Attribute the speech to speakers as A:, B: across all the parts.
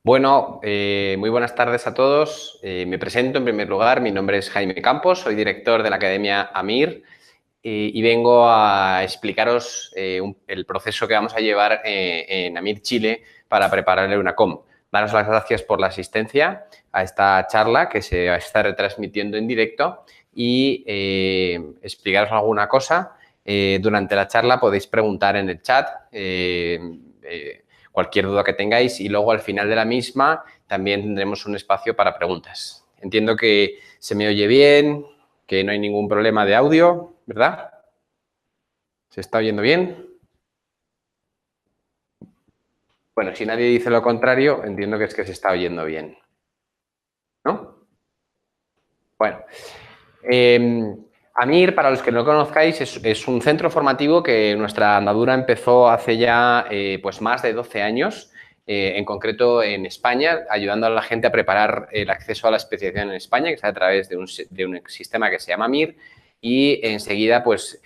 A: Muy buenas tardes a todos. Me presento en primer lugar, mi nombre es Jaime Campos, soy director de la Academia AMIR y vengo a explicaros el proceso que vamos a llevar en AMIR Chile para preparar el EUNACOM. Daros las gracias por la asistencia a esta charla que se va a estar retransmitiendo en directo y explicaros alguna cosa. Durante la charla podéis preguntar en el chat cualquier duda que tengáis y luego al final de la misma también tendremos un espacio para preguntas. Entiendo que se me oye bien, que no hay ningún problema de audio, ¿verdad? ¿Se está oyendo bien? Bueno, si nadie dice lo contrario, entiendo que es que se está oyendo bien, ¿no? Bueno, AMIR, para los que no lo conozcáis, es un centro formativo que nuestra andadura empezó hace ya pues más de 12 años, en concreto en España, ayudando a la gente a preparar el acceso a la especialización en España, que es a través de un sistema que se llama AMIR, y enseguida pues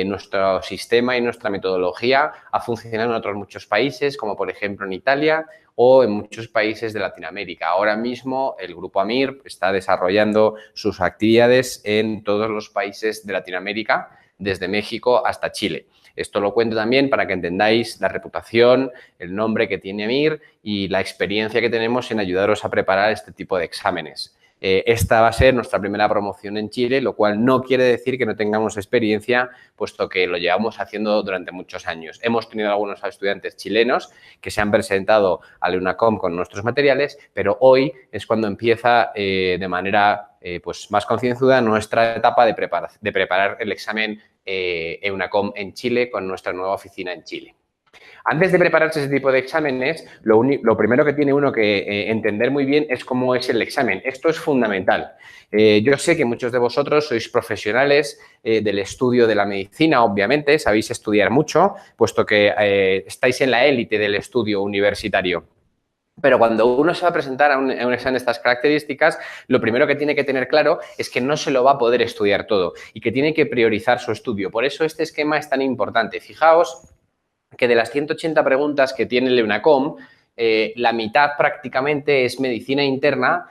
A: nuestro sistema y nuestra metodología ha funcionado en otros muchos países, como por ejemplo en Italia o en muchos países de Latinoamérica. Ahora mismo el Grupo AMIR está desarrollando sus actividades en todos los países de Latinoamérica, desde México hasta Chile. Esto lo cuento también para que entendáis la reputación, el nombre que tiene AMIR y la experiencia que tenemos en ayudaros a preparar este tipo de exámenes. Esta va a ser nuestra primera promoción en Chile, lo cual no quiere decir que no tengamos experiencia, puesto que lo llevamos haciendo durante muchos años. Hemos tenido algunos estudiantes chilenos que se han presentado al EUNACOM con nuestros materiales, pero hoy es cuando empieza de manera pues más concienzuda nuestra etapa de preparar el examen EUNACOM en Chile con nuestra nueva oficina en Chile. Antes de prepararse ese tipo de exámenes, lo primero que tiene uno que entender muy bien es cómo es el examen. Esto es fundamental. Yo sé que muchos de vosotros sois profesionales del estudio de la medicina, obviamente, sabéis estudiar mucho, puesto que estáis en la élite del estudio universitario. Pero cuando uno se va a presentar a un examen de estas características, lo primero que tiene que tener claro es que no se lo va a poder estudiar todo y que tiene que priorizar su estudio. Por eso este esquema es tan importante. Fijaos que de las 180 preguntas que tiene el EUNACOM, la mitad prácticamente es medicina interna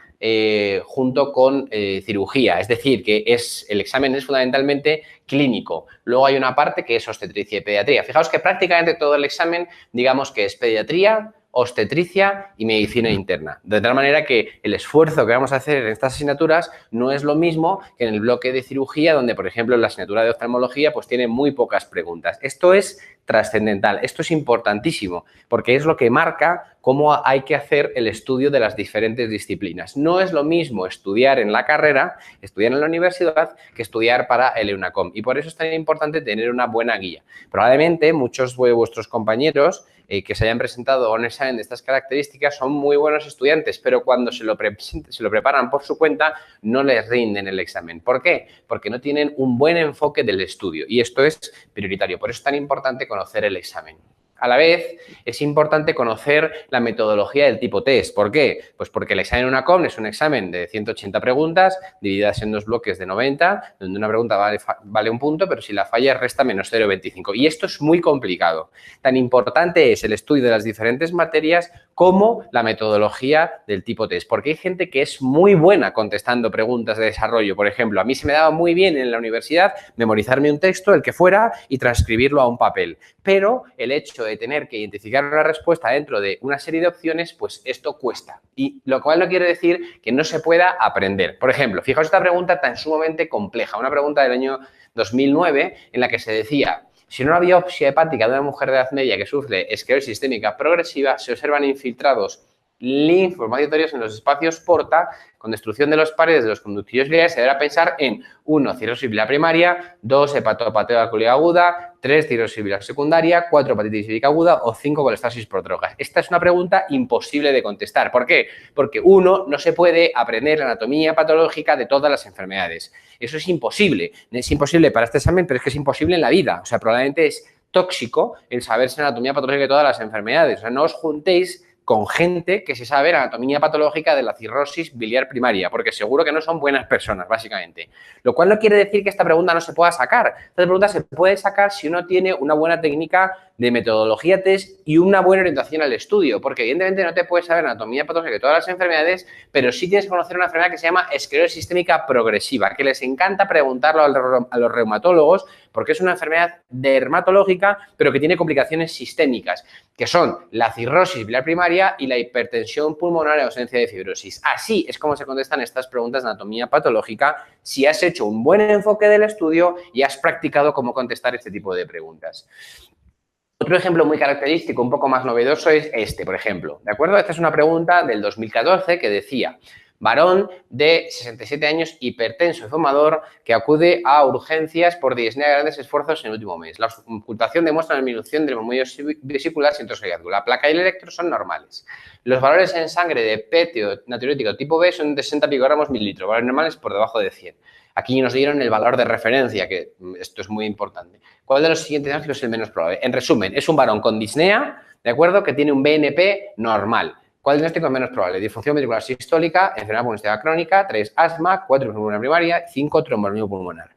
A: junto con cirugía. Es decir, que el examen es fundamentalmente clínico. Luego hay una parte que es obstetricia y pediatría. Fijaos que prácticamente todo el examen, digamos que es pediatría, obstetricia y medicina interna. De tal manera que el esfuerzo que vamos a hacer en estas asignaturas no es lo mismo que en el bloque de cirugía, donde, por ejemplo, en la asignatura de oftalmología, pues tiene muy pocas preguntas. Esto es trascendental, esto es importantísimo, porque es lo que marca cómo hay que hacer el estudio de las diferentes disciplinas. No es lo mismo estudiar en la carrera, estudiar en la universidad, que estudiar para el EUNACOM. Y por eso es tan importante tener una buena guía. Probablemente muchos de vuestros compañeros que se hayan presentado a un examen de estas características son muy buenos estudiantes, pero cuando se lo preparan por su cuenta no les rinden el examen. ¿Por qué? Porque no tienen un buen enfoque del estudio y esto es prioritario. Por eso es tan importante conocer el examen. A la vez, es importante conocer la metodología del tipo test. ¿Por qué? Pues porque el examen EUNACOM es un examen de 180 preguntas divididas en dos bloques de 90, donde una pregunta vale un punto, pero si la falla resta menos 0,25. Y esto es muy complicado. Tan importante es el estudio de las diferentes materias como la metodología del tipo test, porque hay gente que es muy buena contestando preguntas de desarrollo. Por ejemplo, a mí se me daba muy bien en la universidad memorizarme un texto, el que fuera, y transcribirlo a un papel. Pero el hecho de tener que identificar una respuesta dentro de una serie de opciones, pues esto cuesta. Y lo cual no quiere decir que no se pueda aprender. Por ejemplo, fijaos esta pregunta tan sumamente compleja, una pregunta del año 2009 en la que se decía: si en una biopsia hepática de una mujer de edad media que sufre esclerosis sistémica progresiva se observan infiltrados linfomatotorios en los espacios porta con destrucción de los paredes de los conductillos biliares, se deberá pensar en 1. Cirrosis biliar primaria, 2. Hepatopatía alcohólica aguda, 3. Cirrosis biliar secundaria, 4. Hepatitis vírica aguda o 5. Colestasis por drogas. Esta es una pregunta imposible de contestar. ¿Por qué? Porque uno no se puede aprender la anatomía patológica de todas las enfermedades. Eso es imposible. Es imposible para este examen, pero es que es imposible en la vida. O sea, probablemente es tóxico el saberse la anatomía patológica de todas las enfermedades. O sea, no os juntéis con gente que se sabe la anatomía patológica de la cirrosis biliar primaria, porque seguro que no son buenas personas, básicamente. Lo cual no quiere decir que esta pregunta no se pueda sacar. Esta pregunta se puede sacar si uno tiene una buena técnica de metodología test y una buena orientación al estudio, porque evidentemente no te puedes saber anatomía patológica de todas las enfermedades, pero sí tienes que conocer una enfermedad que se llama esclerosis sistémica progresiva, que les encanta preguntarlo a los reumatólogos, porque es una enfermedad dermatológica, pero que tiene complicaciones sistémicas, que son la cirrosis biliar primaria y la hipertensión pulmonar en ausencia de fibrosis. Así es como se contestan estas preguntas de anatomía patológica si has hecho un buen enfoque del estudio y has practicado cómo contestar este tipo de preguntas. Otro ejemplo muy característico, un poco más novedoso, es este, por ejemplo. ¿De acuerdo? Esta es una pregunta del 2014 que decía: varón de 67 años, hipertenso y fumador, que acude a urgencias por disnea de grandes esfuerzos en el último mes. La ocultación demuestra una disminución del movimiento vesicular sin trosallazgo. La placa y el electro son normales. Los valores en sangre de PET natriurético tipo B son de 60 picogramos mililitros, valores normales por debajo de 100. Aquí nos dieron el valor de referencia, que esto es muy importante. ¿Cuál de los siguientes diagnósticos es el menos probable? En resumen, es un varón con disnea, ¿de acuerdo?, que tiene un BNP normal. ¿Cuál diagnóstico es menos probable? Disfunción ventricular sistólica, enfermedad pulmonar crónica, 3, asma, 4, pulmonar primaria, 5, tromboembolismo pulmonar.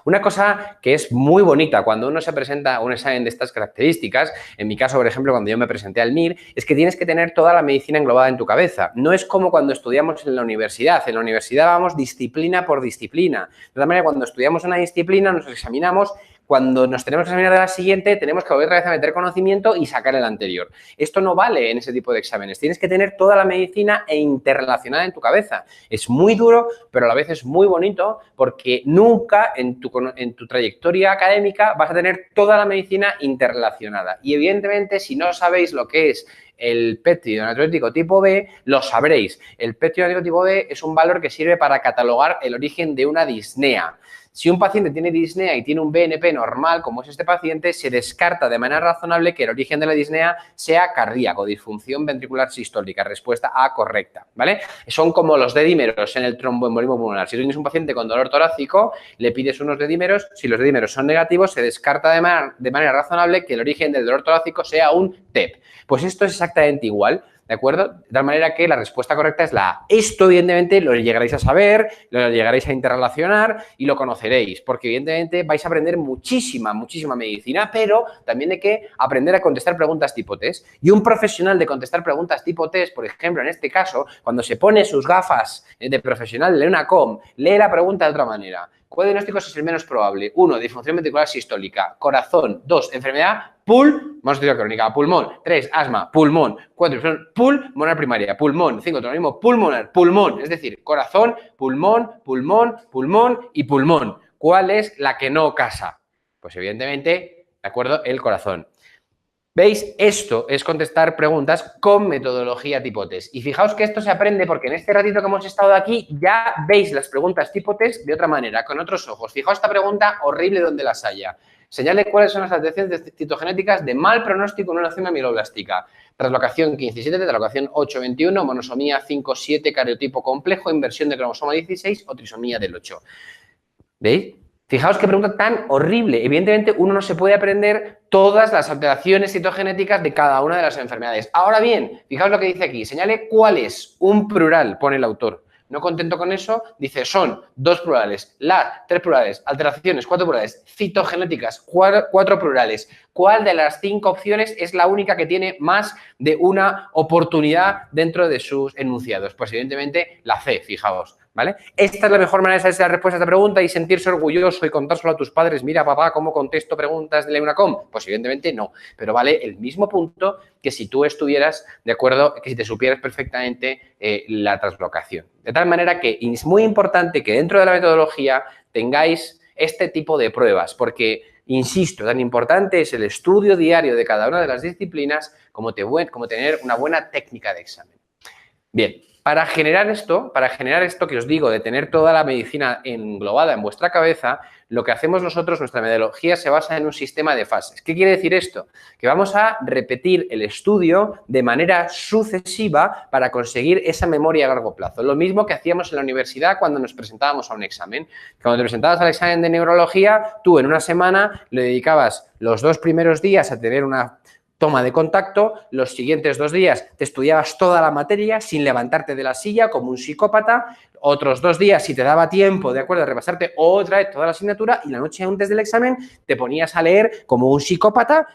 A: Una cosa que es muy bonita cuando uno se presenta a un examen de estas características, en mi caso, por ejemplo, cuando yo me presenté al MIR, es que tienes que tener toda la medicina englobada en tu cabeza. No es como cuando estudiamos en la universidad. En la universidad vamos disciplina por disciplina. De tal manera, cuando estudiamos una disciplina, nos examinamos. Cuando nos tenemos que examinar de la siguiente, tenemos que volver otra vez a meter conocimiento y sacar el anterior. Esto no vale en ese tipo de exámenes. Tienes que tener toda la medicina interrelacionada en tu cabeza. Es muy duro, pero a la vez es muy bonito porque nunca en tu trayectoria académica vas a tener toda la medicina interrelacionada. Y evidentemente, si no sabéis lo que es el péptido natriurético tipo B, lo sabréis. El péptido natriurético tipo B es un valor que sirve para catalogar el origen de una disnea. Si un paciente tiene disnea y tiene un BNP normal, como es este paciente, se descarta de manera razonable que el origen de la disnea sea cardíaco, disfunción ventricular sistólica. Respuesta A correcta, ¿vale? Son como los dedímeros en el tromboembolismo pulmonar. Si tú tienes un paciente con dolor torácico, le pides unos dedímeros. Si los dedímeros son negativos, se descarta de manera razonable que el origen del dolor torácico sea un TEP. Pues esto es exactamente igual. ¿De acuerdo? De tal manera que la respuesta correcta es la A. Esto, evidentemente, lo llegaréis a saber, lo llegaréis a interrelacionar y lo conoceréis, porque, evidentemente, vais a aprender muchísima medicina, pero también hay que aprender a contestar preguntas tipo test. Y un profesional de contestar preguntas tipo test, por ejemplo, en este caso, cuando se pone sus gafas de profesional de una com, lee la pregunta de otra manera. ¿Cuál diagnóstico es el menos probable? 1, disfunción ventricular sistólica. Corazón. 2, enfermedad monoarterial crónica. Pulmón. 3, asma. Pulmón. 4, pulmonar primaria. Pulmón. 5, tromboembolismo pulmonar. Pulmón. Es decir, corazón, pulmón, pulmón, pulmón y pulmón. ¿Cuál es la que no casa? Pues evidentemente, de acuerdo, el corazón. ¿Veis? Esto es contestar preguntas con metodología tipo test. Y fijaos que esto se aprende porque en este ratito que hemos estado aquí ya veis las preguntas tipo test de otra manera, con otros ojos. Fijaos esta pregunta horrible donde las haya. Señale cuáles son las alteraciones citogenéticas de mal pronóstico en una leucemia mieloblástica. Translocación 15-7, translocación 8-21, monosomía 5-7, cariotipo complejo, inversión de cromosoma 16 o trisomía del 8. ¿Veis? Fijaos qué pregunta tan horrible. Evidentemente, uno no se puede aprender todas las alteraciones citogenéticas de cada una de las enfermedades. Ahora bien, fijaos lo que dice aquí. Señale cuál es un plural, pone el autor. No contento con eso, dice son 2 plurales, 3 plurales, alteraciones, 4 plurales, citogenéticas, 4 plurales. ¿Cuál de las 5 opciones es la única que tiene más de una oportunidad dentro de sus enunciados? Pues evidentemente la C, fijaos. ¿Vale? Esta es la mejor manera de saber la respuesta a esta pregunta y sentirse orgulloso y contárselo a tus padres. Mira, papá, ¿cómo contesto preguntas de Leunacom? Pues evidentemente no, pero vale el mismo punto que si tú estuvieras, de acuerdo, que si te supieras perfectamente la translocación. De tal manera que es muy importante que dentro de la metodología tengáis este tipo de pruebas, porque, insisto, tan importante es el estudio diario de cada una de las disciplinas como tener una buena técnica de examen. Bien. Para generar esto que os digo, de tener toda la medicina englobada en vuestra cabeza, lo que hacemos nosotros, nuestra metodología, se basa en un sistema de fases. ¿Qué quiere decir esto? Que vamos a repetir el estudio de manera sucesiva para conseguir esa memoria a largo plazo. Lo mismo que hacíamos en la universidad cuando nos presentábamos a un examen. Cuando te presentabas al examen de neurología, tú en una semana le dedicabas los 2 primeros días a tener una toma de contacto, los siguientes 2 días te estudiabas toda la materia sin levantarte de la silla como un psicópata, otros 2 días si te daba tiempo, de acuerdo, a repasarte otra vez toda la asignatura y la noche antes del examen te ponías a leer como un psicópata,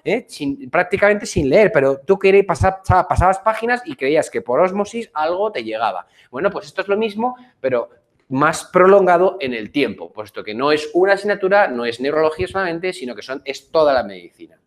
A: prácticamente sin leer, pero tú pasabas páginas y creías que por ósmosis algo te llegaba. Bueno, pues esto es lo mismo, pero más prolongado en el tiempo, puesto que no es una asignatura, no es neurología solamente, sino que es toda la medicina.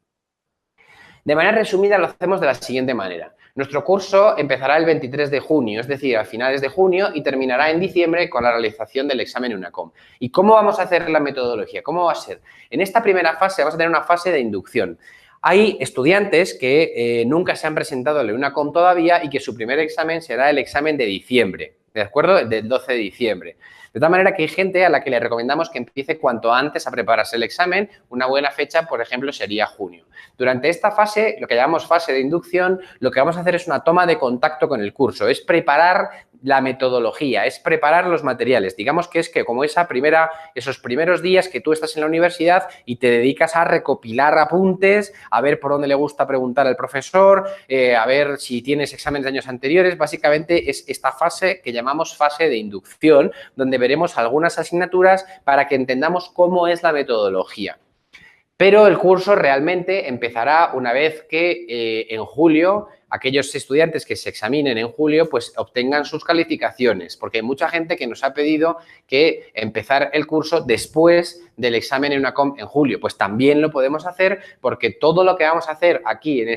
A: De manera resumida lo hacemos de la siguiente manera. Nuestro curso empezará el 23 de junio, es decir, a finales de junio, y terminará en diciembre con la realización del examen EUNACOM. ¿Y cómo vamos a hacer la metodología? ¿Cómo va a ser? En esta primera fase vamos a tener una fase de inducción. Hay estudiantes que nunca se han presentado al EUNACOM todavía y que su primer examen será el examen de diciembre, ¿de acuerdo? Del 12 de diciembre. De tal manera que hay gente a la que le recomendamos que empiece cuanto antes a prepararse el examen. Una buena fecha, por ejemplo, sería junio. Durante esta fase, lo que llamamos fase de inducción, lo que vamos a hacer es una toma de contacto con el curso, es preparar la metodología, es preparar los materiales. Digamos que es que como esos primeros días que tú estás en la universidad y te dedicas a recopilar apuntes, a ver por dónde le gusta preguntar al profesor, a ver si tienes exámenes de años anteriores, básicamente es esta fase que llamamos fase de inducción, donde veremos algunas asignaturas para que entendamos cómo es la metodología. Pero el curso realmente empezará una vez que en julio aquellos estudiantes que se examinen en julio pues obtengan sus calificaciones, porque hay mucha gente que nos ha pedido que empezar el curso después del examen en EUNACOM en julio. Pues también lo podemos hacer porque todo lo que vamos a hacer aquí en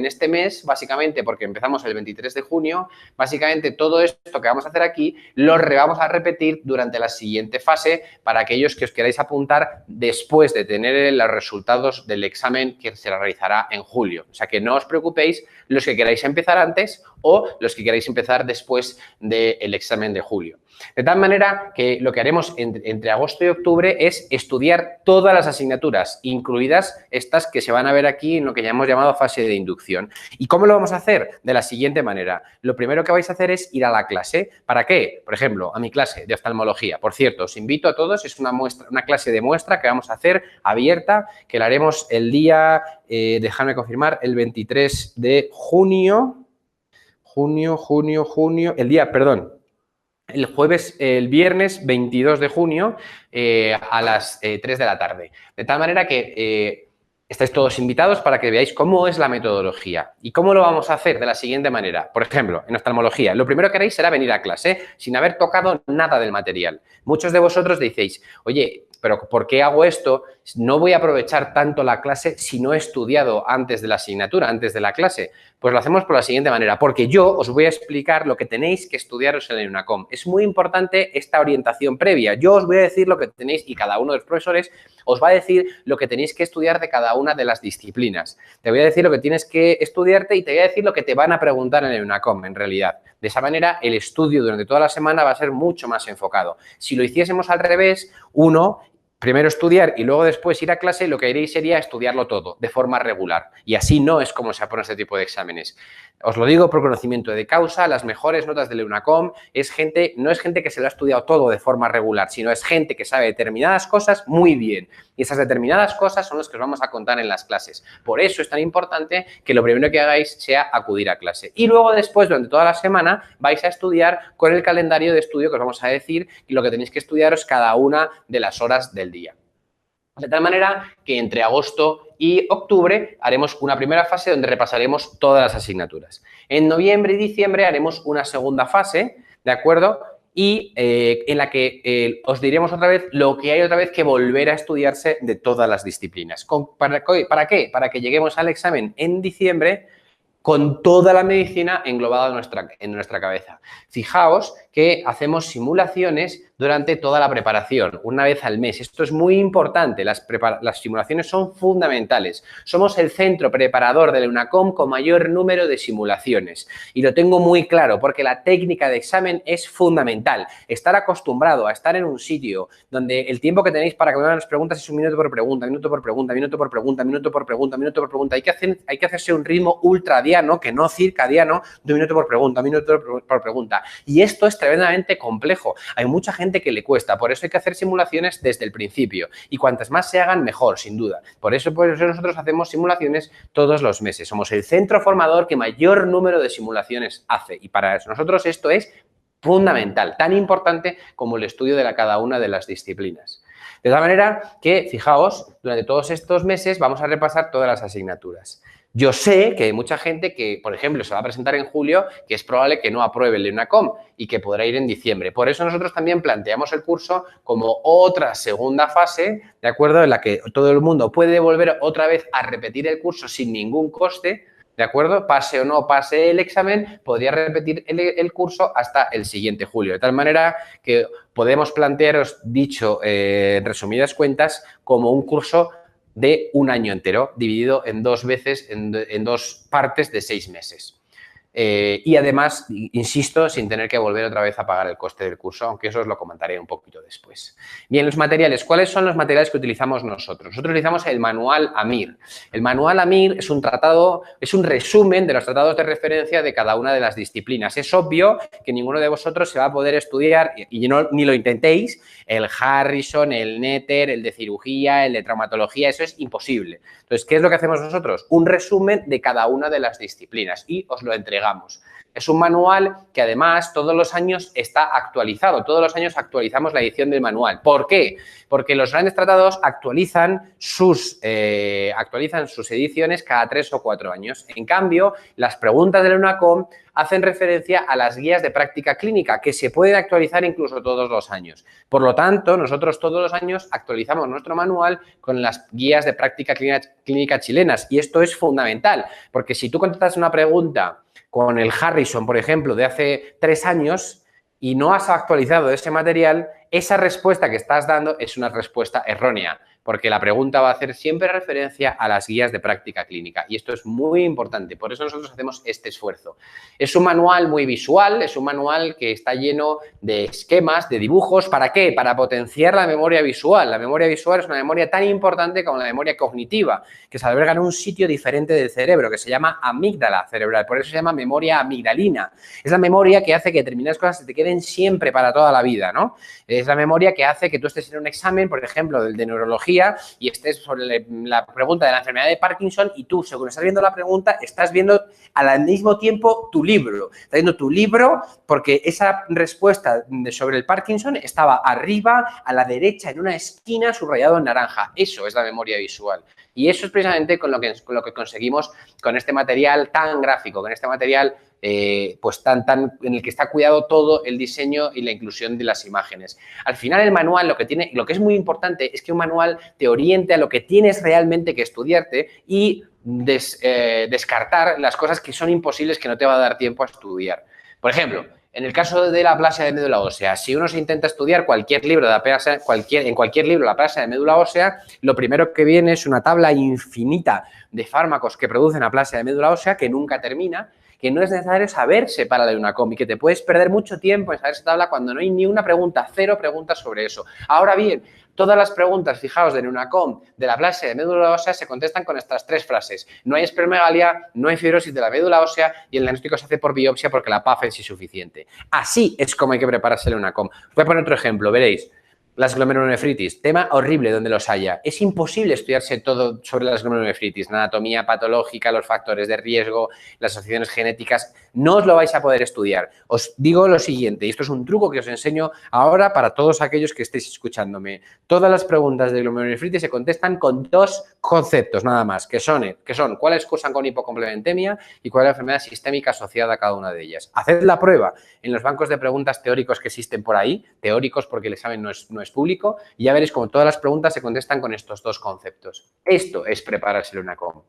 A: este mes, básicamente porque empezamos el 23 de junio, básicamente todo esto que vamos a hacer aquí lo vamos a repetir durante la siguiente fase para aquellos que os queráis apuntar después de tener los resultados del examen que se realizará en julio. O sea que no os preocupéis los que queráis empezar antes o los que queráis empezar después del examen de julio. De tal manera que lo que haremos entre agosto y octubre es estudiar todas las asignaturas, incluidas estas que se van a ver aquí en lo que ya hemos llamado fase de inducción. ¿Y cómo lo vamos a hacer? De la siguiente manera. Lo primero que vais a hacer es ir a la clase. ¿Para qué? Por ejemplo, a mi clase de oftalmología. Por cierto, os invito a todos, es una clase de muestra que vamos a hacer abierta, que la haremos el día, dejadme confirmar, el 23 de junio. El viernes 22 de junio a las 3 de la tarde. De tal manera que estáis todos invitados para que veáis cómo es la metodología. ¿Y cómo lo vamos a hacer? De la siguiente manera. Por ejemplo, en oftalmología, lo primero que haréis será venir a clase sin haber tocado nada del material. Muchos de vosotros decís, oye, pero ¿por qué hago esto? No voy a aprovechar tanto la clase si no he estudiado antes de la asignatura, antes de la clase. Pues lo hacemos por la siguiente manera, porque yo os voy a explicar lo que tenéis que estudiaros en el EUNACOM. Es muy importante esta orientación previa. Yo os voy a decir lo que tenéis y cada uno de los profesores os va a decir lo que tenéis que estudiar de cada una de las disciplinas. Te voy a decir lo que tienes que estudiarte y te voy a decir lo que te van a preguntar en el EUNACOM, en realidad. De esa manera, el estudio durante toda la semana va a ser mucho más enfocado. Si lo hiciésemos al revés, primero estudiar y luego después ir a clase, lo que haréis sería estudiarlo todo de forma regular. Y así no es como se aprueba este tipo de exámenes. Os lo digo por conocimiento de causa, las mejores notas del EUNACOM no es gente que se lo ha estudiado todo de forma regular, sino es gente que sabe determinadas cosas muy bien. Y esas determinadas cosas son las que os vamos a contar en las clases. Por eso es tan importante que lo primero que hagáis sea acudir a clase. Y luego después, durante toda la semana, vais a estudiar con el calendario de estudio que os vamos a decir y lo que tenéis que estudiaros cada una de las horas del día. De tal manera que entre agosto y octubre haremos una primera fase donde repasaremos todas las asignaturas. En noviembre y diciembre haremos una segunda fase, ¿de acuerdo? Y en la que os diremos otra vez lo que hay otra vez que volver a estudiarse de todas las disciplinas. ¿Para qué? Para que lleguemos al examen en diciembre con toda la medicina englobada en nuestra cabeza. Fijaos que hacemos simulaciones durante toda la preparación, una vez al mes. Esto es muy importante, las simulaciones son fundamentales. Somos el centro preparador del EUNACOM con mayor número de simulaciones. Y lo tengo muy claro porque la técnica de examen es fundamental. Estar acostumbrado a estar en un sitio donde el tiempo que tenéis para que me hagan las preguntas es un minuto por pregunta, minuto por pregunta, minuto por pregunta, minuto por pregunta, minuto por pregunta. Hay que hacerse un ritmo ultradiano, que no circadiano, de un minuto por pregunta, minuto por pregunta. Y esto es tremendamente complejo. Hay mucha gente gente que le cuesta. Por eso hay que hacer simulaciones desde el principio. Y cuantas más se hagan, mejor, sin duda. Por eso nosotros hacemos simulaciones todos los meses. Somos el centro formador que mayor número de simulaciones hace. Y para nosotros esto es fundamental, tan importante como el estudio de cada una de las disciplinas. De tal manera que, fijaos, durante todos estos meses vamos a repasar todas las asignaturas. Yo sé que hay mucha gente que, por ejemplo, se va a presentar en julio, que es probable que no apruebe el EUNACOM y que podrá ir en diciembre. Por eso nosotros también planteamos el curso como otra segunda fase, ¿de acuerdo?, en la que todo el mundo puede volver otra vez a repetir el curso sin ningún coste, ¿de acuerdo? Pase o no pase el examen, podría repetir el curso hasta el siguiente julio. De tal manera que podemos plantearos, dicho en resumidas cuentas, como un curso de un año entero, dividido en dos veces, en dos partes de 6 meses. Y además, insisto, sin tener que volver otra vez a pagar el coste del curso, aunque eso os lo comentaré un poquito después. Bien, los materiales. ¿Cuáles son los materiales que utilizamos nosotros? Nosotros utilizamos el manual AMIR. El manual AMIR es un tratado, es un resumen de los tratados de referencia de cada una de las disciplinas. Es obvio que ninguno de vosotros se va a poder estudiar, y no, ni lo intentéis, el Harrison, el Netter, el de cirugía, el de traumatología, eso es imposible. Entonces, ¿qué es lo que hacemos nosotros? Un resumen de cada una de las disciplinas y os lo entregamos. Es un manual que además todos los años está actualizado. Todos los años actualizamos la edición del manual. ¿Por qué? Porque los grandes tratados actualizan sus ediciones cada 3 o 4 años. En cambio, las preguntas del EUNACOM hacen referencia a las guías de práctica clínica, que se pueden actualizar incluso todos los años. Por lo tanto, nosotros todos los años actualizamos nuestro manual con las guías de práctica clínica chilenas. Y esto es fundamental, porque si tú contestas una pregunta con el Harrison, por ejemplo, de hace 3 años y no has actualizado ese material, esa respuesta que estás dando es una respuesta errónea, porque la pregunta va a hacer siempre referencia a las guías de práctica clínica y esto es muy importante, por eso nosotros hacemos este esfuerzo. Es un manual muy visual, es un manual que está lleno de esquemas, de dibujos. ¿Para qué? Para potenciar la memoria visual. La memoria visual es una memoria tan importante como la memoria cognitiva, que se alberga en un sitio diferente del cerebro, que se llama amígdala cerebral, por eso se llama memoria amigdalina. Es la memoria que hace que determinadas cosas se te queden siempre para toda la vida, ¿no? Es la memoria que hace que tú estés en un examen, por ejemplo, del de neurología, y estés sobre la pregunta de la enfermedad de Parkinson y tú, según estás viendo la pregunta, estás viendo al mismo tiempo tu libro. Estás viendo tu libro porque esa respuesta sobre el Parkinson estaba arriba, a la derecha, en una esquina, subrayado en naranja. Eso es la memoria visual. Y eso es precisamente con lo que conseguimos con este material tan gráfico, con este material pues en el que está cuidado todo el diseño y la inclusión de las imágenes. Al final el manual lo que es muy importante es que un manual te oriente a lo que tienes realmente que estudiarte y descartar las cosas que son imposibles, que no te va a dar tiempo a estudiar. Por ejemplo, en el caso de la aplasia de médula ósea, si uno se intenta estudiar cualquier libro de aplasia, en cualquier libro la aplasia de médula ósea, lo primero que viene es una tabla infinita de fármacos que producen aplasia de médula ósea que nunca termina, que no es necesario saberse para la EUNACOM y que te puedes perder mucho tiempo en saber esa tabla cuando no hay ni una pregunta, 0 preguntas sobre eso. Ahora bien, todas las preguntas, fijaos, de EUNACOM, de la aplasia de médula ósea, se contestan con estas 3 frases. No hay esplenomegalia, no hay fibrosis de la médula ósea y el diagnóstico se hace por biopsia porque la PAF es insuficiente. Así es como hay que prepararse el EUNACOM. Voy a poner otro ejemplo, veréis. Las glomerulonefritis, tema horrible donde los haya. Es imposible estudiarse todo sobre las glomerulonefritis, la anatomía patológica, los factores de riesgo, las asociaciones genéticas. No os lo vais a poder estudiar. Os digo lo siguiente, y esto es un truco que os enseño ahora para todos aquellos que estéis escuchándome. Todas las preguntas de glomerulonefritis se contestan con 2 conceptos nada más, que son cuáles cursan con hipocomplementemia y cuál es la enfermedad sistémica asociada a cada una de ellas. Haced la prueba en los bancos de preguntas teóricos que existen por ahí, teóricos porque el examen no es público, y ya veréis como todas las preguntas se contestan con estos 2 conceptos. Esto es prepararse el EUNACOM.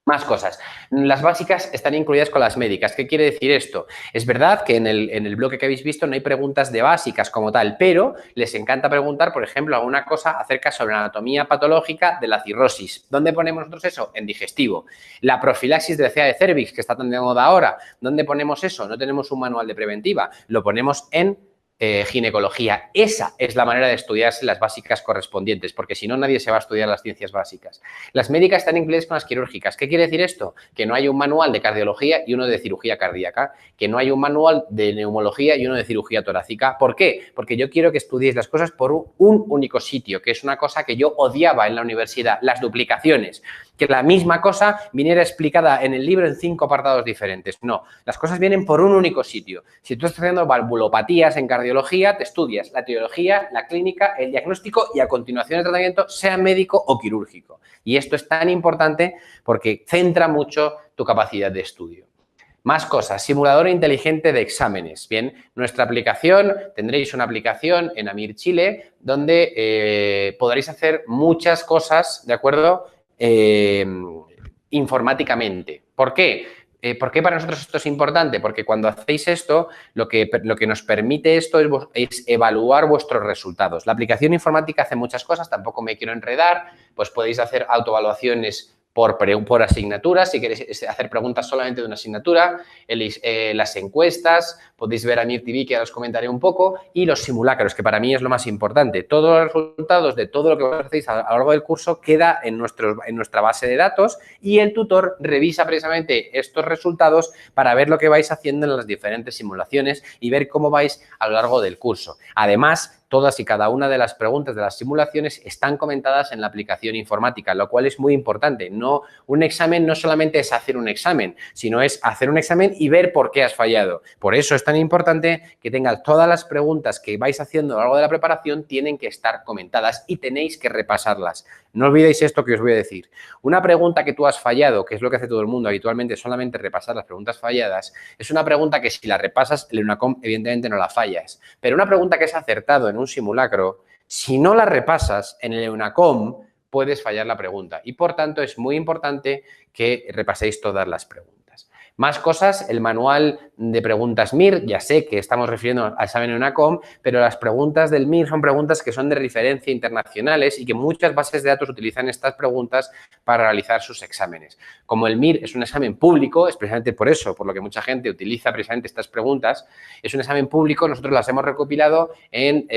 A: Más cosas. Las básicas están incluidas con las médicas. ¿Qué quiere decir esto? Es verdad que en el bloque que habéis visto no hay preguntas de básicas como tal, pero les encanta preguntar, por ejemplo, alguna cosa acerca sobre la anatomía patológica de la cirrosis. ¿Dónde ponemos nosotros eso? En digestivo. La profilaxis de la CA de cervix, que está tan de moda ahora. ¿Dónde ponemos eso? No tenemos un manual de preventiva. Lo ponemos en ginecología. Esa es la manera de estudiarse las básicas correspondientes, porque si no, nadie se va a estudiar las ciencias básicas. Las médicas están incluidas con las quirúrgicas. ¿Qué quiere decir esto? Que no hay un manual de cardiología y uno de cirugía cardíaca, que no hay un manual de neumología y uno de cirugía torácica. ¿Por qué? Porque yo quiero que estudiéis las cosas por un único sitio, que es una cosa que yo odiaba en la universidad, las duplicaciones. Que la misma cosa viniera explicada en el libro en 5 apartados diferentes. No, las cosas vienen por un único sitio. Si tú estás haciendo valvulopatías en cardiología, te estudias la etiología, la clínica, el diagnóstico y a continuación el tratamiento, sea médico o quirúrgico. Y esto es tan importante porque centra mucho tu capacidad de estudio. Más cosas, simulador inteligente de exámenes. Bien, nuestra aplicación, tendréis una aplicación en Amir Chile donde podréis hacer muchas cosas, ¿de acuerdo? Informáticamente. ¿Por qué? ¿Por qué para nosotros esto es importante? Porque cuando hacéis esto, lo que nos permite esto es evaluar vuestros resultados. La aplicación informática hace muchas cosas, tampoco me quiero enredar, pues podéis hacer autoevaluaciones por asignatura, si queréis hacer preguntas solamente de una asignatura, las encuestas, podéis ver a Amir TV, que ya os comentaré un poco, y los simulacros, que para mí es lo más importante. Todos los resultados de todo lo que hacéis a lo largo del curso queda en nuestra base de datos y el tutor revisa precisamente estos resultados para ver lo que vais haciendo en las diferentes simulaciones y ver cómo vais a lo largo del curso. Además, todas y cada una de las preguntas de las simulaciones están comentadas en la aplicación informática, lo cual es muy importante. Un examen no solamente es hacer un examen, sino es hacer un examen y ver por qué has fallado. Por eso es tan importante que tengas todas las preguntas que vais haciendo a lo largo de la preparación tienen que estar comentadas y tenéis que repasarlas. No olvidéis esto que os voy a decir. Una pregunta que tú has fallado, que es lo que hace todo el mundo habitualmente, solamente repasar las preguntas falladas, es una pregunta que si la repasas en una com, evidentemente no la fallas. Pero una pregunta que es acertado en un simulacro, si no la repasas en el EUNACOM, puedes fallar la pregunta. Y por tanto es muy importante que repaséis todas las preguntas. Más cosas, el manual de preguntas MIR, ya sé que estamos refiriendo al examen EUNACOM, pero las preguntas del MIR son preguntas que son de referencia internacionales y que muchas bases de datos utilizan estas preguntas para realizar sus exámenes. Como el MIR es un examen público, es precisamente por eso, por lo que mucha gente utiliza precisamente estas preguntas, es un examen público, nosotros las hemos recopilado en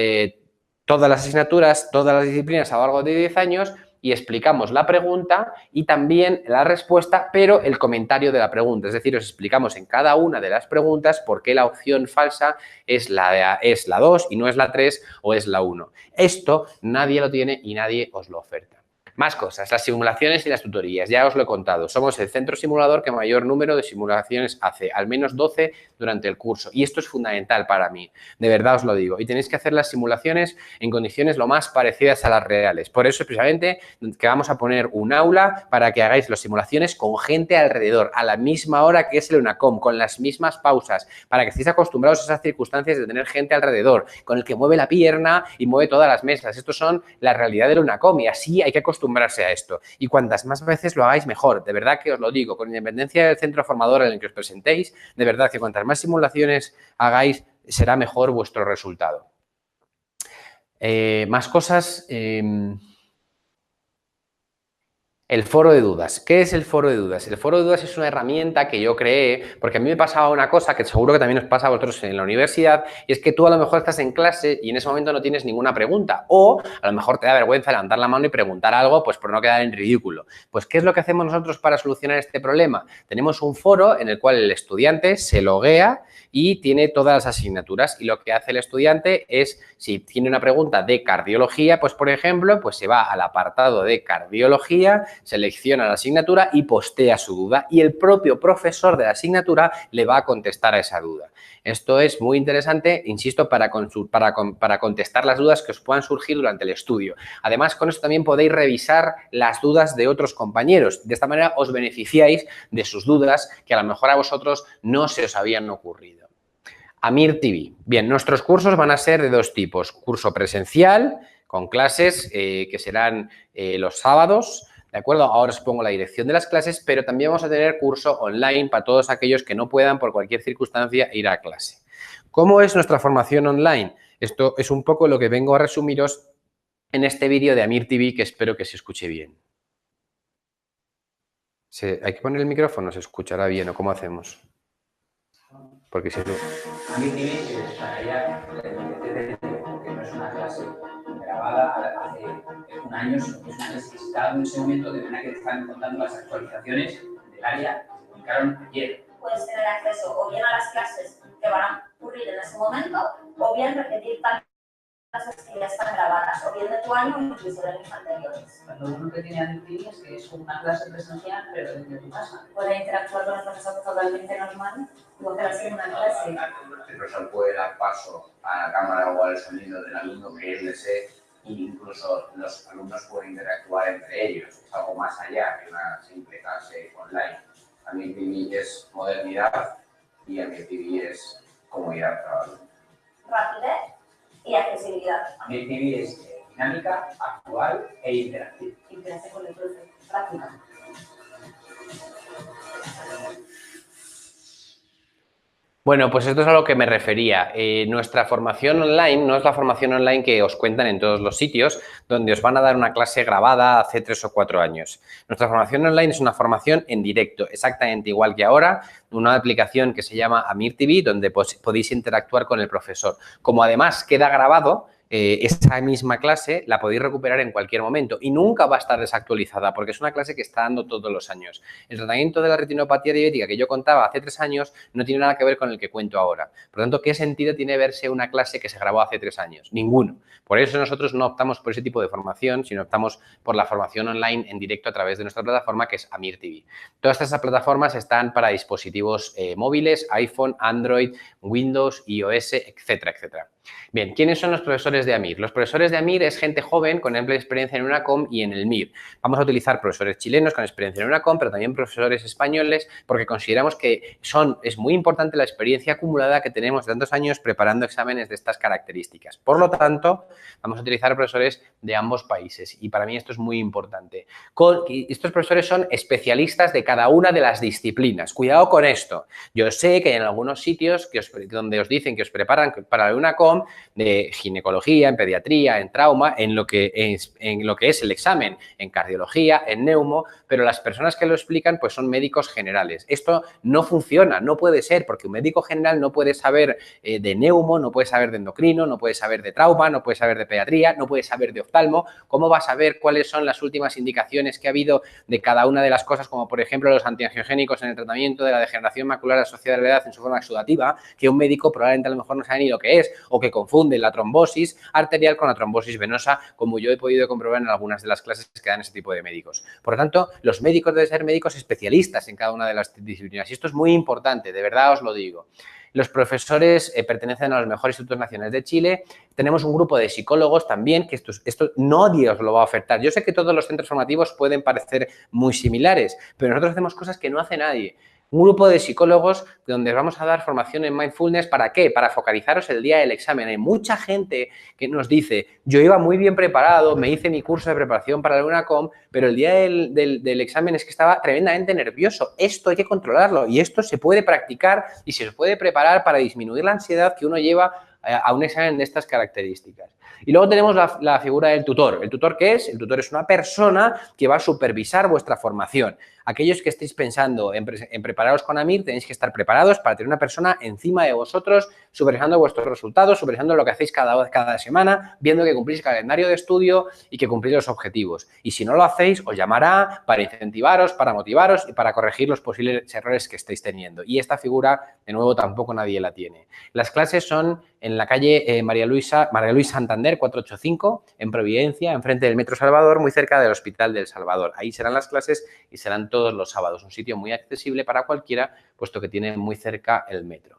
A: todas las asignaturas, todas las disciplinas a lo largo de 10 años y explicamos la pregunta y también la respuesta, pero el comentario de la pregunta. Es decir, os explicamos en cada una de las preguntas por qué la opción falsa es la 2 y no es la 3 o es la 1. Esto nadie lo tiene y nadie os lo oferta. Más cosas, las simulaciones y las tutorías. Ya os lo he contado, somos el centro simulador que mayor número de simulaciones hace, al menos 12 durante el curso. Y esto es fundamental para mí, de verdad os lo digo. Y tenéis que hacer las simulaciones en condiciones lo más parecidas a las reales. Por eso, precisamente, que vamos a poner un aula para que hagáis las simulaciones con gente alrededor, a la misma hora que es el EUNACOM, con las mismas pausas, para que estéis acostumbrados a esas circunstancias de tener gente alrededor, con el que mueve la pierna y mueve todas las mesas. Estos son la realidad del EUNACOM y así hay que acostumbrarse a esto. Y cuantas más veces lo hagáis, mejor. De verdad que os lo digo, con independencia del centro formador en el que os presentéis, de verdad que cuantas más simulaciones hagáis, será mejor vuestro resultado. Más cosas. El foro de dudas. ¿Qué es el foro de dudas? El foro de dudas es una herramienta que yo creé porque a mí me pasaba una cosa que seguro que también os pasa a vosotros en la universidad y es que tú a lo mejor estás en clase y en ese momento no tienes ninguna pregunta o a lo mejor te da vergüenza levantar la mano y preguntar algo pues por no quedar en ridículo. Pues ¿qué es lo que hacemos nosotros para solucionar este problema? Tenemos un foro en el cual el estudiante se loguea y tiene todas las asignaturas y lo que hace el estudiante es, si tiene una pregunta de cardiología, pues por ejemplo, pues se va al apartado de cardiología, selecciona la asignatura y postea su duda y el propio profesor de la asignatura le va a contestar a esa duda. Esto es muy interesante, insisto, para contestar las dudas que os puedan surgir durante el estudio. Además, con esto también podéis revisar las dudas de otros compañeros. De esta manera os beneficiáis de sus dudas que a lo mejor a vosotros no se os habían ocurrido. Amir TV. Bien, nuestros cursos van a ser de dos tipos. Curso presencial, con clases que serán los sábados, ¿de acuerdo? Ahora os pongo la dirección de las clases, pero también vamos a tener curso online para todos aquellos que no puedan por cualquier circunstancia ir a clase. ¿Cómo es nuestra formación online? Esto es un poco lo que vengo a resumiros en este vídeo de Amir TV, que espero que se escuche bien. ¿Hay que poner el micrófono? ¿Se escuchará bien o cómo hacemos? Porque si no... Amir TV es para allá.
B: depende, porque no es una clase grabada hace un año, sino que es una clase que está en ese momento de manera que te están contando las actualizaciones del área que publicaron ayer.
C: Puedes tener acceso o bien a las clases que van a ocurrir en ese momento, o bien repetir clases que ya están grabadas, o bien de tu año o incluso de años anteriores.
B: Lo bueno que tiene Admitivi es que es una clase presencial, pero desde tu casa.
C: Puede interactuar con el profesor totalmente normal, igual que hacer una clase.
D: El profesor puede dar paso a la cámara o al sonido del alumno que él desee, e incluso los alumnos pueden interactuar entre ellos. Es algo más allá que una simple clase online. Admitivi es modernidad y Admitivi es comodidad para el alumno.
C: Rapidez y accesibilidad.
B: Admitivi es dinámica, actual e interactiva.
C: Interacción con el profesor. Práctica.
A: Bueno, pues esto es a lo que me refería. Nuestra formación online no es la formación online que os cuentan en todos los sitios donde os van a dar una clase grabada hace 3 o 4 años. Nuestra formación online es una formación en directo, exactamente igual que ahora, una aplicación que se llama Admitivi, donde podéis interactuar con el profesor. Como además queda grabado, esa misma clase la podéis recuperar en cualquier momento y nunca va a estar desactualizada porque es una clase que está dando todos los años. El tratamiento de la retinopatía diabética que yo contaba hace 3 años no tiene nada que ver con el que cuento ahora. Por lo tanto, ¿qué sentido tiene verse una clase que se grabó hace 3 años? Ninguno. Por eso nosotros no optamos por ese tipo de formación, sino optamos por la formación online en directo a través de nuestra plataforma que es Admitivi. Todas estas plataformas están para dispositivos móviles, iPhone, Android, Windows, iOS, etcétera, etcétera. Bien, ¿quiénes son los profesores de AMIR? Los profesores de AMIR es gente joven con amplia experiencia en UNACOM y en el MIR. Vamos a utilizar profesores chilenos con experiencia en UNACOM, pero también profesores españoles, porque consideramos que es muy importante la experiencia acumulada que tenemos de tantos años preparando exámenes de estas características. Por lo tanto, vamos a utilizar profesores de ambos países y para mí esto es muy importante. Estos profesores son especialistas de cada una de las disciplinas. Cuidado con esto. Yo sé que hay en algunos sitios donde os dicen que os preparan para la UNACOM de ginecología, en pediatría, en trauma, en lo que es el examen, en cardiología, en neumo, pero las personas que lo explican pues son médicos generales. Esto no funciona, no puede ser, porque un médico general no puede saber de neumo, no puede saber de endocrino, no puede saber de trauma, no puede saber de pediatría, no puede saber de oftalmo. ¿Cómo va a saber cuáles son las últimas indicaciones que ha habido de cada una de las cosas, como por ejemplo los antiangiogénicos en el tratamiento de la degeneración macular asociada a la edad en su forma exudativa, que un médico probablemente a lo mejor no sabe ni lo que es, o que confunde la trombosis arterial con la trombosis venosa, como yo he podido comprobar en algunas de las clases que dan ese tipo de médicos. Por lo tanto, los médicos deben ser médicos especialistas en cada una de las disciplinas y esto es muy importante, de verdad os lo digo. Los profesores pertenecen a los mejores institutos nacionales de Chile. Tenemos un grupo de psicólogos también, que esto nadie os lo va a ofertar. Yo sé que todos los centros formativos pueden parecer muy similares, pero nosotros hacemos cosas que no hace nadie. Un grupo de psicólogos donde vamos a dar formación en mindfulness. ¿Para qué? Para focalizaros el día del examen. Hay mucha gente que nos dice, yo iba muy bien preparado, me hice mi curso de preparación para la UNACOM, pero el día del examen es que estaba tremendamente nervioso. Esto hay que controlarlo y esto se puede practicar y se puede preparar para disminuir la ansiedad que uno lleva a un examen de estas características. Y luego tenemos la figura del tutor. ¿El tutor qué es? El tutor es una persona que va a supervisar vuestra formación. Aquellos que estéis pensando en prepararos con AMIR, tenéis que estar preparados para tener una persona encima de vosotros, supervisando vuestros resultados, supervisando lo que hacéis cada semana, viendo que cumplís el calendario de estudio y que cumplís los objetivos. Y si no lo hacéis, os llamará para incentivaros, para motivaros y para corregir los posibles errores que estéis teniendo. Y esta figura, de nuevo, tampoco nadie la tiene. Las clases son en la calle María Luis Santander 485, en Providencia, enfrente del Metro Salvador, muy cerca del Hospital del Salvador. Ahí serán las clases y serán todos los sábados. Un sitio muy accesible para cualquiera, puesto que tiene muy cerca el metro.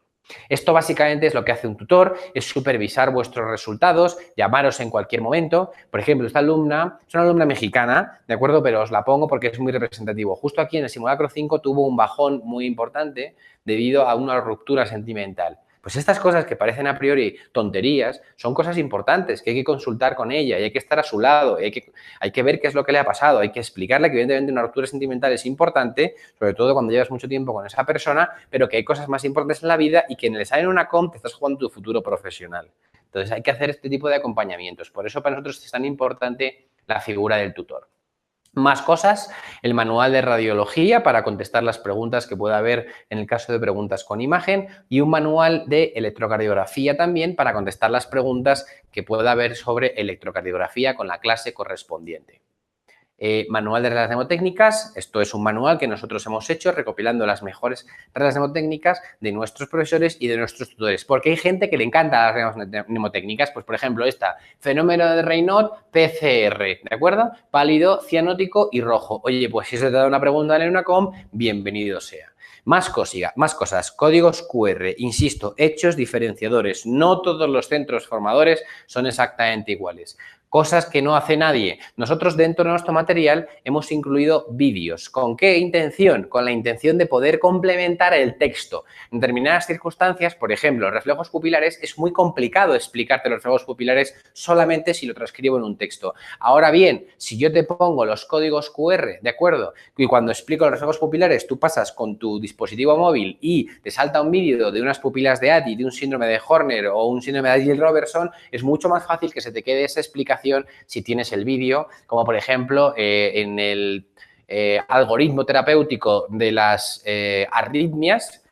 A: Esto básicamente es lo que hace un tutor, es supervisar vuestros resultados, llamaros en cualquier momento. Por ejemplo, esta alumna es una alumna mexicana, ¿de acuerdo? Pero os la pongo porque es muy representativo. Justo aquí en el simulacro 5 tuvo un bajón muy importante debido a una ruptura sentimental. Pues estas cosas que parecen a priori tonterías son cosas importantes que hay que consultar con ella y hay que estar a su lado, y hay que ver qué es lo que le ha pasado, hay que explicarle que evidentemente una ruptura sentimental es importante, sobre todo cuando llevas mucho tiempo con esa persona, pero que hay cosas más importantes en la vida y que en el examen UNACOM te estás jugando tu futuro profesional. Entonces hay que hacer este tipo de acompañamientos. Por eso para nosotros es tan importante la figura del tutor. Más cosas, el manual de radiología para contestar las preguntas que pueda haber en el caso de preguntas con imagen y un manual de electrocardiografía también para contestar las preguntas que pueda haber sobre electrocardiografía con la clase correspondiente. Manual de reglas mnemotécnicas, esto es un manual que nosotros hemos hecho recopilando las mejores reglas mnemotécnicas de nuestros profesores y de nuestros tutores, porque hay gente que le encanta las reglas mnemotécnicas, pues por ejemplo esta, fenómeno de Raynaud, PCR, ¿de acuerdo? Pálido, cianótico y rojo. Oye, pues si se te da una pregunta en una com, bienvenido sea. Más cosas, códigos QR, insisto, hechos diferenciadores, no todos los centros formadores son exactamente iguales. Cosas que no hace nadie. Nosotros dentro de nuestro material hemos incluido vídeos. ¿Con qué intención? Con la intención de poder complementar el texto. En determinadas circunstancias, por ejemplo, reflejos pupilares, es muy complicado explicarte los reflejos pupilares solamente si lo transcribo en un texto. Ahora bien, si yo te pongo los códigos QR, ¿de acuerdo? Y cuando explico los reflejos pupilares, tú pasas con tu dispositivo móvil y te salta un vídeo de unas pupilas de Addy, de un síndrome de Horner o un síndrome de Addy-Robertson, es mucho más fácil que se te quede esa explicación si tienes el vídeo, como por ejemplo en el algoritmo terapéutico de las arritmias,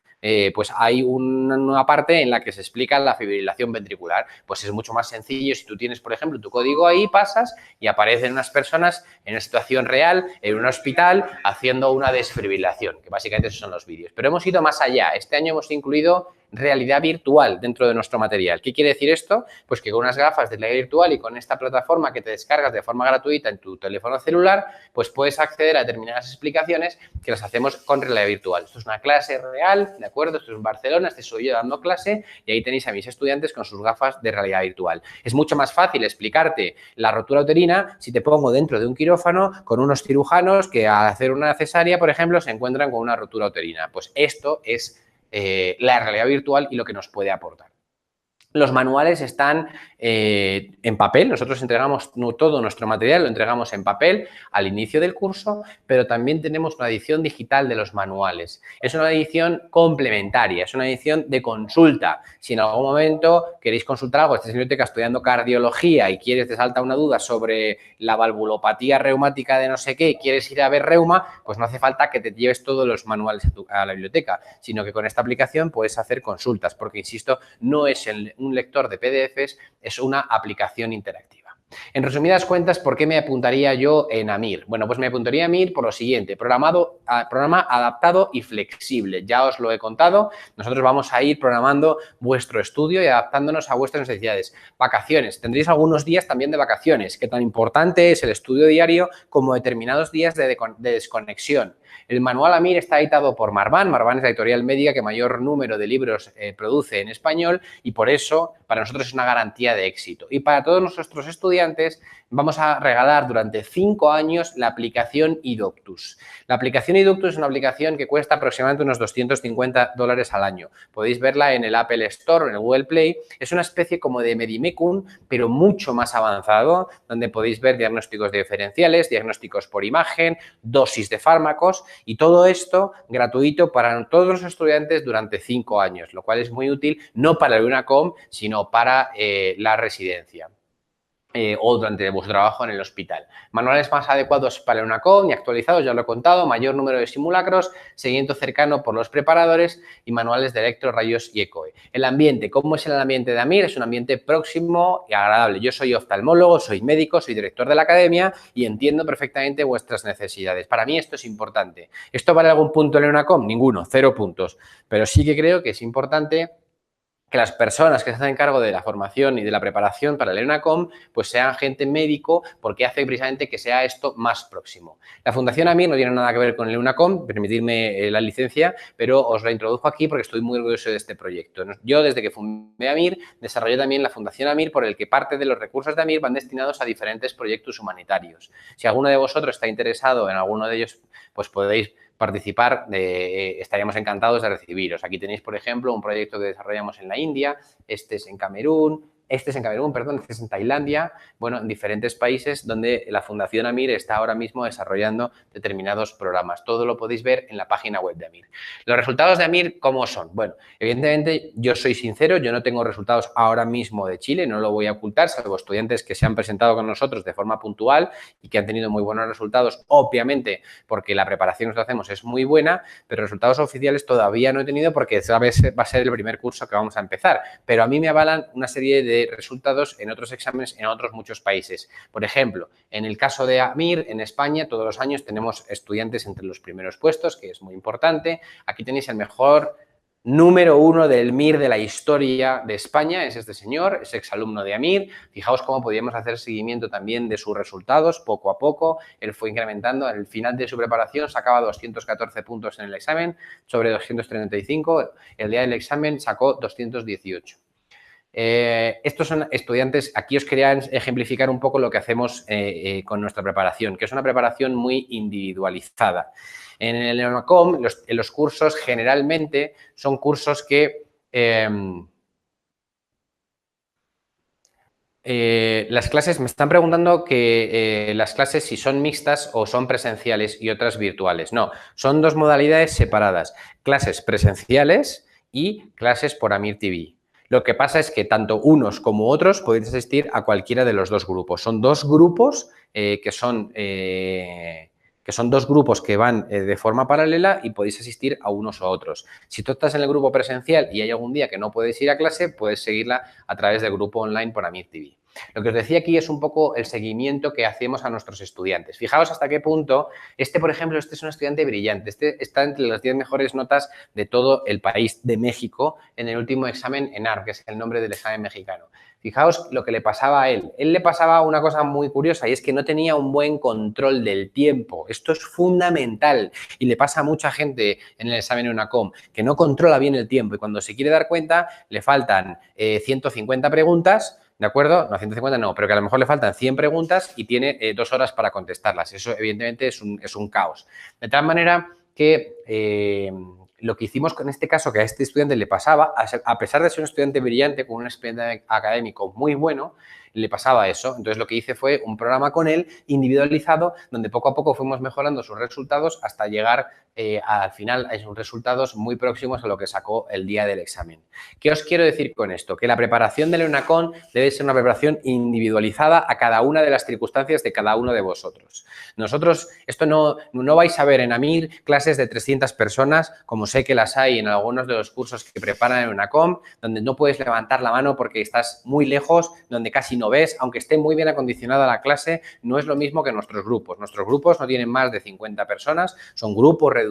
A: pues hay una parte en la que se explica la fibrilación ventricular. Pues es mucho más sencillo si tú tienes, por ejemplo, tu código ahí, pasas y aparecen unas personas en una situación real, en un hospital, haciendo una desfibrilación, que básicamente esos son los vídeos. Pero hemos ido más allá. Este año hemos incluido realidad virtual dentro de nuestro material. ¿Qué quiere decir esto? Pues que con unas gafas de realidad virtual y con esta plataforma que te descargas de forma gratuita en tu teléfono celular, pues puedes acceder a determinadas explicaciones que las hacemos con realidad virtual. Esto es una clase real, ¿de acuerdo? Esto es en Barcelona, este soy yo dando clase y ahí tenéis a mis estudiantes con sus gafas de realidad virtual. Es mucho más fácil explicarte la rotura uterina si te pongo dentro de un quirófano con unos cirujanos que al hacer una cesárea, por ejemplo, se encuentran con una rotura uterina. Pues esto es la realidad virtual y lo que nos puede aportar. Los manuales están en papel, nosotros entregamos todo nuestro material, lo entregamos en papel al inicio del curso, pero también tenemos una edición digital de los manuales. Es una edición complementaria, es una edición de consulta. Si en algún momento queréis consultar algo, estáis en biblioteca estudiando cardiología y te salta una duda sobre la valvulopatía reumática de no sé qué, quieres ir a ver reuma, pues no hace falta que te lleves todos los manuales a la biblioteca, sino que con esta aplicación puedes hacer consultas, porque insisto, no es un lector de PDFs, es una aplicación interactiva. En resumidas cuentas, ¿por qué me apuntaría yo en AMIR? Bueno, pues me apuntaría a AMIR por lo siguiente, programa adaptado y flexible. Ya os lo he contado, nosotros vamos a ir programando vuestro estudio y adaptándonos a vuestras necesidades. Vacaciones, tendréis algunos días también de vacaciones, que tan importante es el estudio diario como determinados días de desconexión. El manual AMIR está editado por Marván. Marván es la editorial médica que mayor número de libros produce en español y por eso para nosotros es una garantía de éxito. Y para todos nuestros estudiantes vamos a regalar durante 5 años la aplicación iDoctus. La aplicación iDoctus es una aplicación que cuesta aproximadamente unos $250 al año. Podéis verla en el Apple Store o en el Google Play. Es una especie como de Medimecum, pero mucho más avanzado, donde podéis ver diagnósticos diferenciales, diagnósticos por imagen, dosis de fármacos y todo esto gratuito para todos los estudiantes durante 5 años, lo cual es muy útil no para el UNACOM, sino para la residencia. O durante vuestro trabajo en el hospital. Manuales más adecuados para el UNACOM y actualizados, ya lo he contado, mayor número de simulacros, seguimiento cercano por los preparadores y manuales de electro, rayos y ECOE. El ambiente, ¿cómo es el ambiente de AMIR? Es un ambiente próximo y agradable. Yo soy oftalmólogo, soy médico, soy director de la academia y entiendo perfectamente vuestras necesidades. Para mí esto es importante. ¿Esto vale algún punto en el UNACOM? Ninguno, 0 puntos. Pero sí que creo que es importante que las personas que se hacen cargo de la formación y de la preparación para el EUNACOM pues sean gente médico porque hace precisamente que sea esto más próximo. La Fundación AMIR no tiene nada que ver con el EUNACOM, permitidme la licencia, pero os la introduzco aquí porque estoy muy orgulloso de este proyecto. Yo desde que fundé AMIR desarrollé también la Fundación AMIR por el que parte de los recursos de AMIR van destinados a diferentes proyectos humanitarios. Si alguno de vosotros está interesado en alguno de ellos, pues podéis participar, estaríamos encantados de recibiros. Aquí tenéis, por ejemplo, un proyecto que desarrollamos en la India, este es en Camerún, este es en Camerún, perdón, este es en Tailandia, bueno, en diferentes países donde la Fundación AMIR está ahora mismo desarrollando determinados programas. Todo lo podéis ver en la página web de AMIR. Los resultados de AMIR, ¿cómo son? Bueno, evidentemente, yo soy sincero, yo no tengo resultados ahora mismo de Chile, no lo voy a ocultar, salvo estudiantes que se han presentado con nosotros de forma puntual y que han tenido muy buenos resultados, obviamente, porque la preparación que hacemos es muy buena, pero resultados oficiales todavía no he tenido porque esta vez va a ser el primer curso que vamos a empezar. Pero a mí me avalan una serie de resultados en otros exámenes en otros muchos países. Por ejemplo, en el caso de AMIR, en España, todos los años tenemos estudiantes entre los primeros puestos, que es muy importante. Aquí tenéis el mejor número 1 del MIR de la historia de España, es este señor, es exalumno de AMIR. Fijaos cómo podíamos hacer seguimiento también de sus resultados poco a poco. Él fue incrementando. Al final de su preparación sacaba 214 puntos en el examen sobre 235. El día del examen sacó 218. Estos son estudiantes, aquí os quería ejemplificar un poco lo que hacemos con nuestra preparación, que es una preparación muy individualizada. En el EUNACOM, los cursos generalmente son cursos que las clases, me están preguntando que las clases si son mixtas o son presenciales y otras virtuales. No, son dos modalidades separadas, clases presenciales y clases por AMIR TV. Lo que pasa es que tanto unos como otros podéis asistir a cualquiera de los dos grupos. Son dos grupos que son dos grupos que van de forma paralela y podéis asistir a unos o a otros. Si tú estás en el grupo presencial y hay algún día que no puedes ir a clase, puedes seguirla a través del grupo online por AMIR TV. Lo que os decía aquí es un poco el seguimiento que hacemos a nuestros estudiantes. Fijaos hasta qué punto, por ejemplo, este es un estudiante brillante. Este está entre las 10 mejores notas de todo el país de México en el último examen ENAR, que es el nombre del examen mexicano. Fijaos lo que le pasaba a él. Él le pasaba una cosa muy curiosa y es que no tenía un buen control del tiempo. Esto es fundamental y le pasa a mucha gente en el examen EUNACOM que no controla bien el tiempo y cuando se quiere dar cuenta le faltan 150 preguntas, ¿de acuerdo? No, 150 no, pero que a lo mejor le faltan 100 preguntas y tiene 2 horas para contestarlas. Eso, evidentemente, es un caos. De tal manera que lo que hicimos con este caso, que a este estudiante le pasaba, a pesar de ser un estudiante brillante, con un expediente académico muy bueno, le pasaba eso. Entonces, lo que hice fue un programa con él individualizado, donde poco a poco fuimos mejorando sus resultados hasta llegar al final a esos resultados muy próximos a lo que sacó el día del examen. ¿Qué os quiero decir con esto? Que la preparación del EUNACOM debe ser una preparación individualizada a cada una de las circunstancias de cada uno de vosotros. Nosotros, esto no vais a ver en AMIR clases de 300 personas, como sé que las hay en algunos de los cursos que preparan en EUNACOM, donde no puedes levantar la mano porque estás muy lejos, donde casi no ves, aunque esté muy bien acondicionada la clase, no es lo mismo que nuestros grupos. Nuestros grupos no tienen más de 50 personas, son grupos reducidos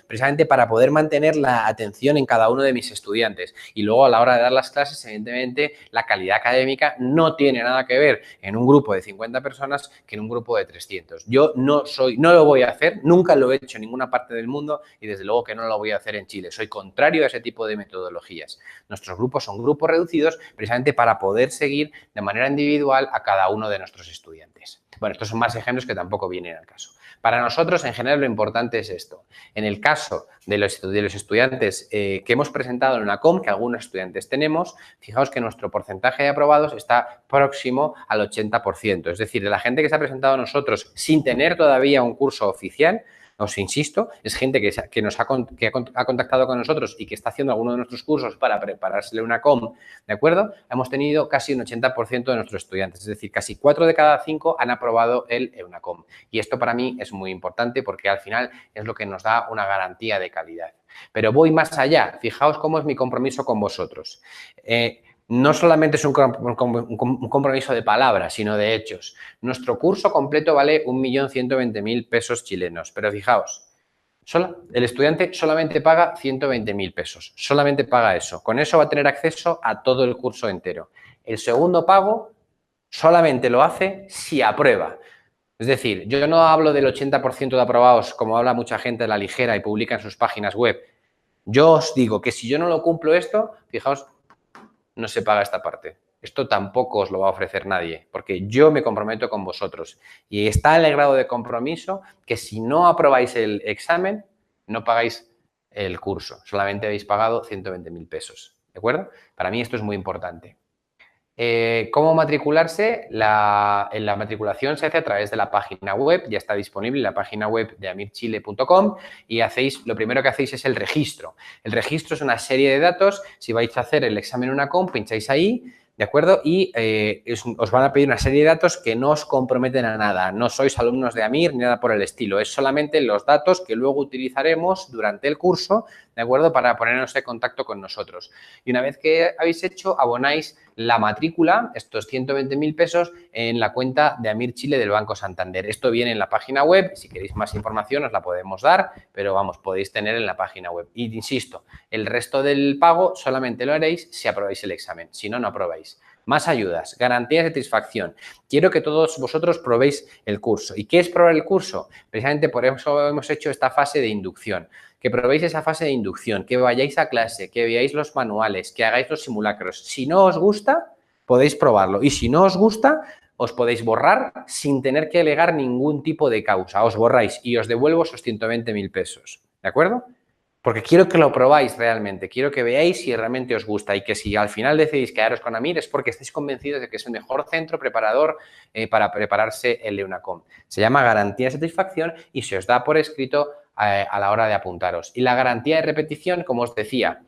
A: precisamente para poder mantener la atención en cada uno de mis estudiantes. Y luego a la hora de dar las clases, evidentemente, la calidad académica no tiene nada que ver en un grupo de 50 personas que en un grupo de 300. Yo no lo voy a hacer, nunca lo he hecho en ninguna parte del mundo y desde luego que no lo voy a hacer en Chile. Soy contrario a ese tipo de metodologías. Nuestros grupos son grupos reducidos precisamente para poder seguir de manera individual a cada uno de nuestros estudiantes. Bueno, estos son más ejemplos que tampoco vienen al caso. Para nosotros, en general, lo importante es esto. En el caso de los estudiantes que hemos presentado en EUNACOM, que algunos estudiantes tenemos, fijaos que nuestro porcentaje de aprobados está próximo al 80%. Es decir, de la gente que se ha presentado a nosotros sin tener todavía un curso oficial, os insisto, es gente que ha contactado con nosotros y que está haciendo alguno de nuestros cursos para prepararse el EUNACOM, ¿de acuerdo? Hemos tenido casi un 80% de nuestros estudiantes, es decir, casi 4 de cada 5 han aprobado el EUNACOM. Y esto para mí es muy importante porque al final es lo que nos da una garantía de calidad. Pero voy más allá, fijaos cómo es mi compromiso con vosotros. No solamente es un compromiso de palabras, sino de hechos. Nuestro curso completo vale 1.120.000 pesos chilenos, pero fijaos, el estudiante solamente paga 120.000 pesos, solamente paga eso. Con eso va a tener acceso a todo el curso entero. El segundo pago solamente lo hace si aprueba. Es decir, yo no hablo del 80% de aprobados, como habla mucha gente a la ligera y publica en sus páginas web. Yo os digo que si yo no lo cumplo esto, fijaos, no se paga esta parte. Esto tampoco os lo va a ofrecer nadie, porque yo me comprometo con vosotros. Y está en el grado de compromiso que si no aprobáis el examen, no pagáis el curso. Solamente habéis pagado 120.000 pesos. ¿De acuerdo? Para mí esto es muy importante. ¿Cómo matricularse? La matriculación se hace a través de la página web, ya está disponible en la página web de amirchile.com y lo primero que hacéis es el registro. El registro es una serie de datos. Si vais a hacer el examen UNACOM, pincháis ahí, ¿de acuerdo? Y os van a pedir una serie de datos que no os comprometen a nada. No sois alumnos de AMIR ni nada por el estilo. Es solamente los datos que luego utilizaremos durante el curso, ¿de acuerdo? Para ponernos en contacto con nosotros. Y una vez que habéis hecho, abonáis la matrícula, estos 120.000 pesos, en la cuenta de Amir Chile del Banco Santander. Esto viene en la página web. Si queréis más información os la podemos dar, pero vamos, podéis tener en la página web. Y insisto, el resto del pago solamente lo haréis si aprobáis el examen. Si no, no aprobáis. Más ayudas, garantía de satisfacción. Quiero que todos vosotros probéis el curso. ¿Y qué es probar el curso? Precisamente por eso hemos hecho esta fase de inducción. Que probéis esa fase de inducción, que vayáis a clase, que veáis los manuales, que hagáis los simulacros. Si no os gusta, podéis probarlo. Y si no os gusta, os podéis borrar sin tener que alegar ningún tipo de causa. Os borráis y os devuelvo esos 120.000 pesos. ¿De acuerdo? Porque quiero que lo probáis realmente, quiero que veáis si realmente os gusta y que si al final decidís quedaros con Amir es porque estáis convencidos de que es el mejor centro preparador para prepararse el EUNACOM. Se llama garantía de satisfacción y se os da por escrito a la hora de apuntaros. Y la garantía de repetición, como os decía,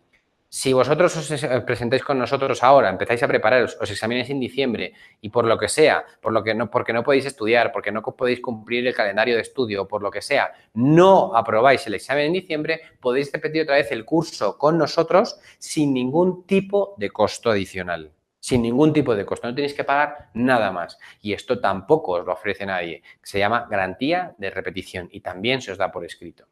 A: si vosotros os presentáis con nosotros ahora, empezáis a preparar los exámenes en diciembre y por lo que sea, porque no podéis estudiar, porque no podéis cumplir el calendario de estudio o por lo que sea, no aprobáis el examen en diciembre, podéis repetir otra vez el curso con nosotros sin ningún tipo de costo adicional. Sin ningún tipo de costo, no tenéis que pagar nada más. Y esto tampoco os lo ofrece nadie. Se llama garantía de repetición y también se os da por escrito.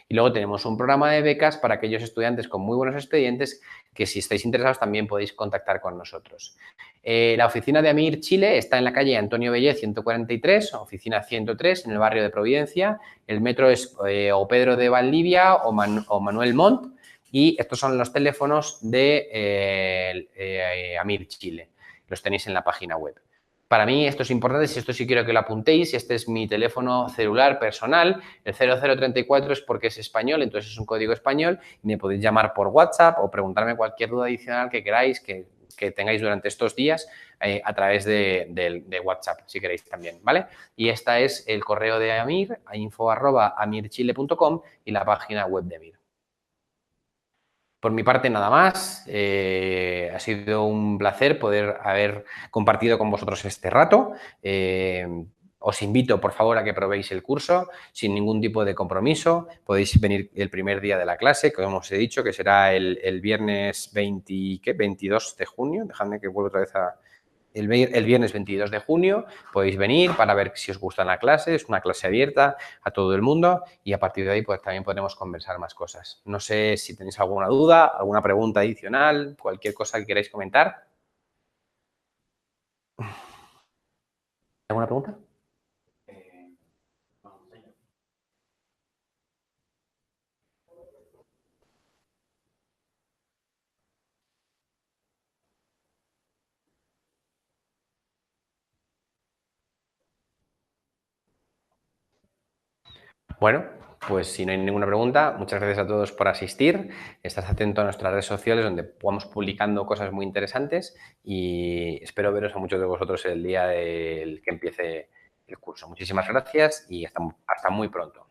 A: Y luego tenemos un programa de becas para aquellos estudiantes con muy buenos expedientes que si estáis interesados también podéis contactar con nosotros. La oficina de Amir Chile está en la calle Antonio Bellé 143, oficina 103 en el barrio de Providencia. El metro es o Pedro de Valdivia o Manuel Montt y estos son los teléfonos de Amir Chile. Los tenéis en la página web. Para mí esto es importante, si esto sí quiero que lo apuntéis, este es mi teléfono celular personal, el 0034 es porque es español, entonces es un código español y me podéis llamar por WhatsApp o preguntarme cualquier duda adicional que queráis, que tengáis durante estos días a través de WhatsApp, si queréis también, ¿vale? Y este es el correo de Amir, info@amirchile.com y la página web de Amir. Por mi parte, nada más. Ha sido un placer poder haber compartido con vosotros este rato. Os invito, por favor, a que probéis el curso sin ningún tipo de compromiso. Podéis venir el primer día de la clase, como os he dicho, que será el viernes 22 de junio. Dejadme que vuelva otra vez el viernes 22 de junio podéis venir para ver si os gusta la clase, es una clase abierta a todo el mundo y a partir de ahí pues también podremos conversar más cosas. No sé si tenéis alguna duda, alguna pregunta adicional, cualquier cosa que queráis comentar. ¿Alguna pregunta? Bueno, pues si no hay ninguna pregunta, muchas gracias a todos por asistir. Estad atento a nuestras redes sociales donde vamos publicando cosas muy interesantes y espero veros a muchos de vosotros el día que empiece el curso. Muchísimas gracias y hasta muy pronto.